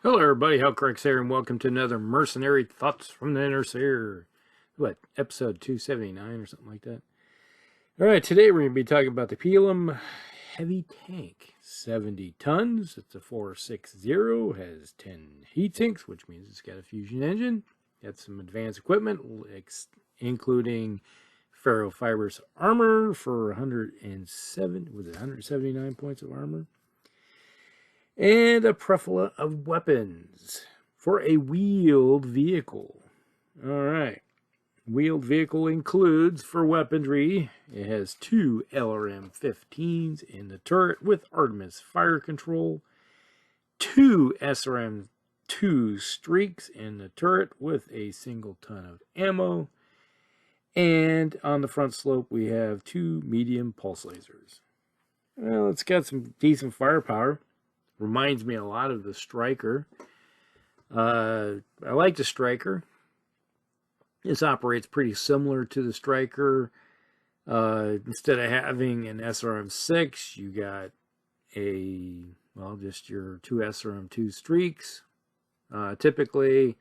Hello everybody, Hellcrux here, and welcome to another Mercenary Thoughts from the Inner Seer. What, episode 279 or something like that? Alright, today we're going to be talking about the Pilum Heavy Tank. 70 tons, it's a 460, has 10 heat sinks, which means it's got a fusion engine. Got some advanced equipment, including ferrofibrous armor for 179 points of armor. And a plethora of weapons for a wheeled vehicle. All right. Wheeled vehicle includes, for weaponry, it has 2 LRM-15s in the turret with Artemis fire control, 2 SRM-2 streaks in the turret with a single ton of ammo, and on the front slope we have 2 medium pulse lasers. Well, it's got some decent firepower. Reminds me a lot of the Striker. I like the Striker. This operates pretty similar to the Striker. Instead of having an SRM-6, you got just your 2 SRM-2 streaks. Typically,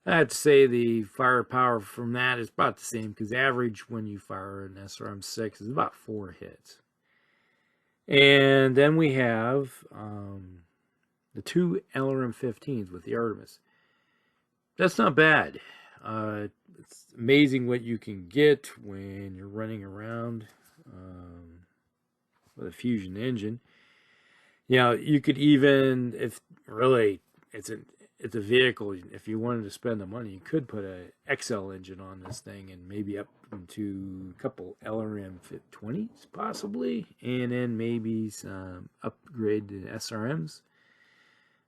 I'd say the firepower from that is about the same, because average when you fire an SRM-6 is about 4 hits. And then we have the 2 LRM-15s with the Artemis. That's not bad. It's amazing what you can get when you're running around with a fusion engine. You know, you could even, if really it's a vehicle, if you wanted to spend the money, you could put a XL engine on this thing and maybe up into a couple LRM-20s possibly, and then maybe some upgrade to SRMs.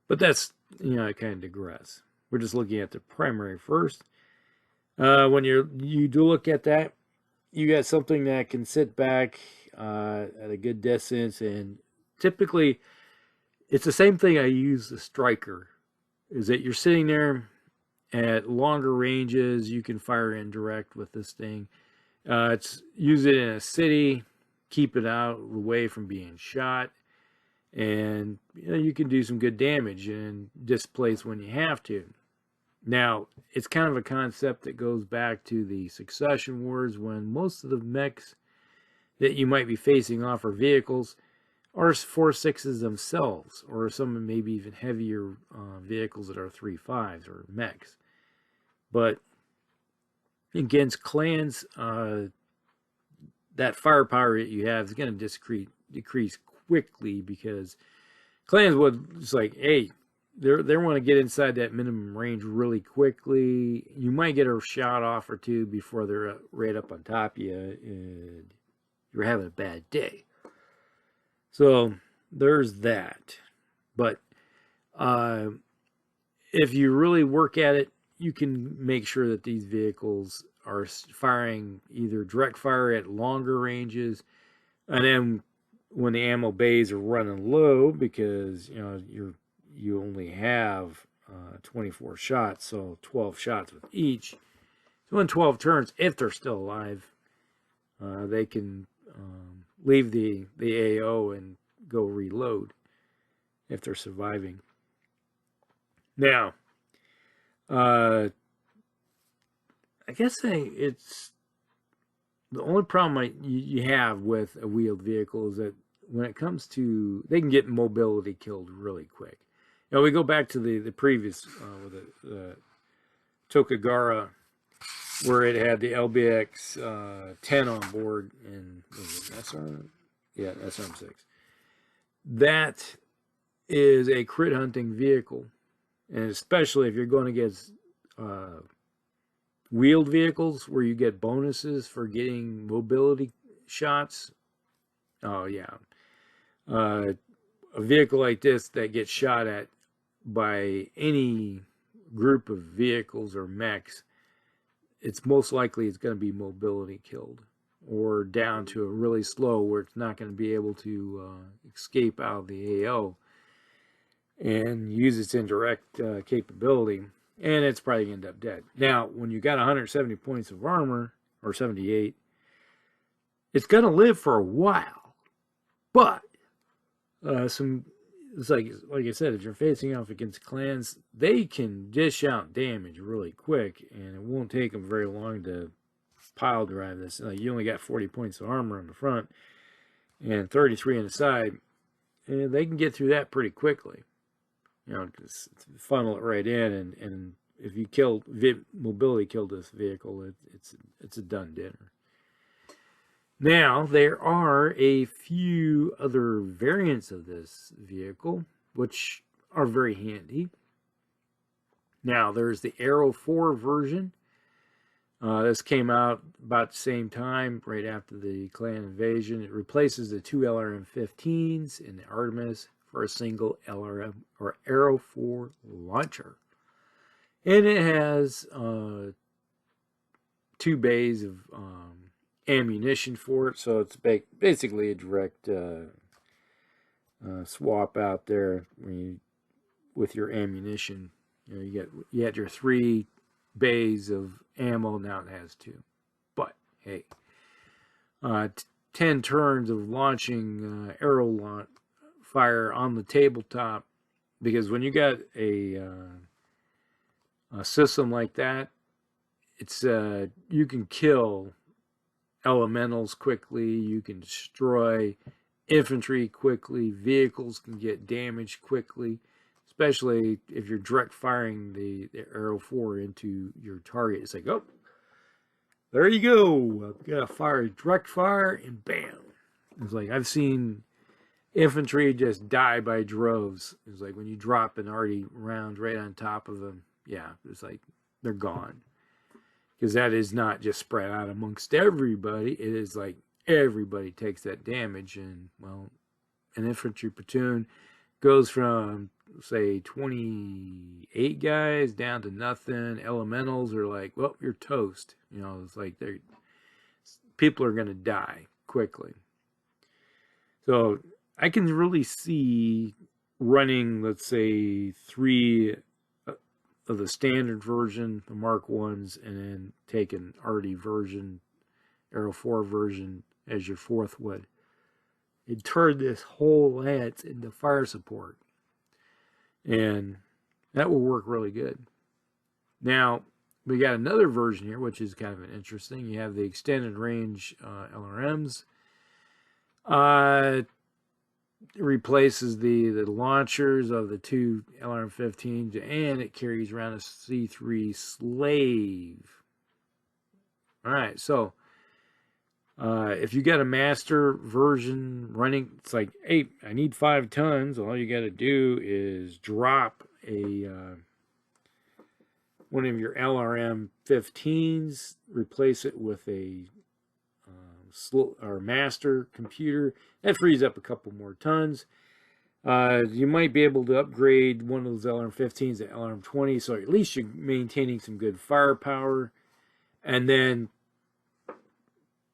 But that's, I kind of digress. We're just looking at the primary first. When you do look at that, you got something that can sit back at a good distance, and typically it's the same thing I use the Striker, is that you're sitting there at longer ranges. You can fire indirect with this thing. Use it in a city, keep it out away from being shot, and you can do some good damage and displace when you have to. Now, it's kind of a concept that goes back to the Succession Wars, when most of the mechs that you might be facing off are vehicles, or 4.6s themselves, or some maybe even heavier vehicles that are 3.5s or mechs. But against clans, that firepower that you have is going to decrease quickly, because clans would just like, hey, they want to get inside that minimum range really quickly. You might get a shot off or two before they're right up on top of you, and you're having a bad day. So there's that. But if you really work at it, you can make sure that these vehicles are firing either direct fire at longer ranges, and then when the ammo bays are running low, because you only have 24 shots, so 12 shots with each. So in 12 turns, if they're still alive, they can leave the AO and go reload if they're surviving. Now, I guess it's the only problem you have with a wheeled vehicle is that when it comes to, they can get mobility killed really quick. We go back to the previous with the Tokugawa, where it had the LBX 10 on board, and SRM? Yeah, SRM-6. That is a crit hunting vehicle, and especially if you're going against wheeled vehicles where you get bonuses for getting mobility shots. Oh yeah, a vehicle like this that gets shot at by any group of vehicles or mechs, it's most likely it's going to be mobility killed, or down to a really slow where it's not going to be able to escape out of the AO and use its indirect capability, and it's probably going to end up dead. Now, when you got 170 points of armor, or 78, it's going to live for a while, but some it's like I said, if you're facing off against clans, they can dish out damage really quick, and it won't take them very long to pile drive this. Like, you only got 40 points of armor on the front and 33 on the side, and they can get through that pretty quickly. You know, just funnel it right in, and if you kill mobility kill this vehicle, it's a done dinner. Now, there are a few other variants of this vehicle, which are very handy. Now, there's the Aero 4 version. This came out about the same time, right after the clan invasion. It replaces the two LRM-15s in the Artemis for a single LRM or Aero 4 launcher. And it has 2 bays of ammunition for it, so it's basically a direct swap out there with your ammunition. You know, you had your 3 bays of ammo, now it has 2. But hey, 10 turns of launching arrow fire on the tabletop, because when you got a system like that, it's you can kill elementals quickly, you can destroy infantry quickly, vehicles can get damaged quickly, especially if you're direct firing the Aero 4 into your target. It's like, oh, there you go. I've got to fire direct fire, and bam. It's like, I've seen infantry just die by droves. It's like when you drop an arty round right on top of them, yeah, it's like they're gone. Because that is not just spread out amongst everybody. It is like everybody takes that damage. And, well, an infantry platoon goes from, say, 28 guys down to nothing. Elementals are like, well, you're toast. You know, it's like people are going to die quickly. So I can really see running, let's say, 3 of the standard version, the Mark 1s, and then take an RD version, Aero 4 version as your 4th wood. It turned this whole lance into fire support. And that will work really good. Now, we got another version here, which is kind of interesting. You have the extended range LRMs. It replaces the launchers of the 2 LRM-15s, and it carries around a C3 Slave. All right, so if you got a master version running, it's like, hey, I need 5 tons. All you got to do is drop one of your LRM-15s, replace it with a master computer. That frees up a couple more tons. You might be able to upgrade one of those LRM-15s to LRM-20, so at least you're maintaining some good firepower. And then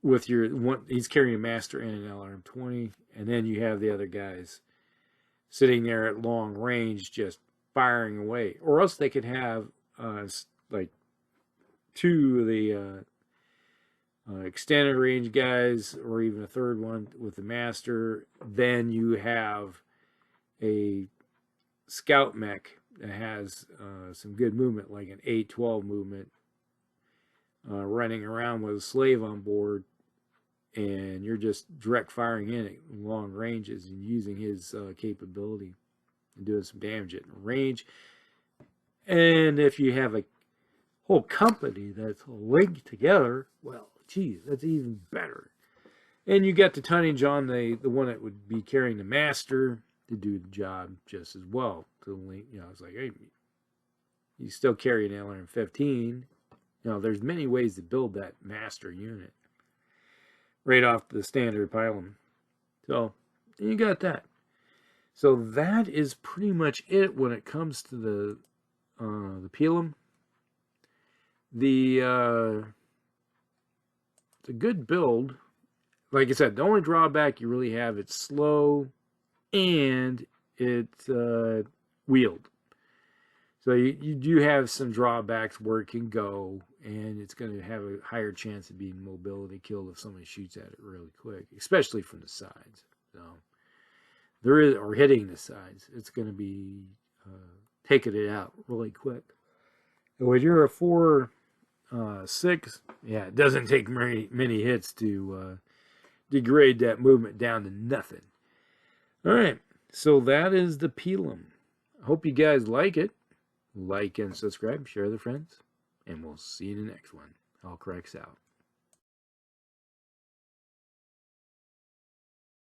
with your one, he's carrying a master and an LRM-20, and then you have the other guys sitting there at long range just firing away. Or else they could have like 2 of the extended range guys, or even a 3rd one with the master. Then you have a scout mech that has some good movement, like an 8-12 movement, running around with a slave on board, and you're just direct firing in at long ranges and using his capability and doing some damage at range. And if you have a whole company that's linked together, well, geez, that's even better. And you got the tonnage on the one that would be carrying the master to do the job just as well. To link, you know, it's like, hey, you still carry an LRM-15. You know, there's many ways to build that master unit right off the standard Pilum. So you got that. So that is pretty much it when it comes to the Pilum. It's a good build. Like I said, the only drawback you really have, it's slow and it's wheeled. So you do have some drawbacks where it can go, and it's going to have a higher chance of being mobility killed if somebody shoots at it really quick, especially from the sides. So there is, or hitting the sides, it's going to be taking it out really quick. And when you're a 4-6, yeah, it doesn't take many hits to degrade that movement down to nothing. All right, so that is the Pilum. I hope you guys like it. Like and subscribe, share with friends, and we'll see you in the next one. All cracks out.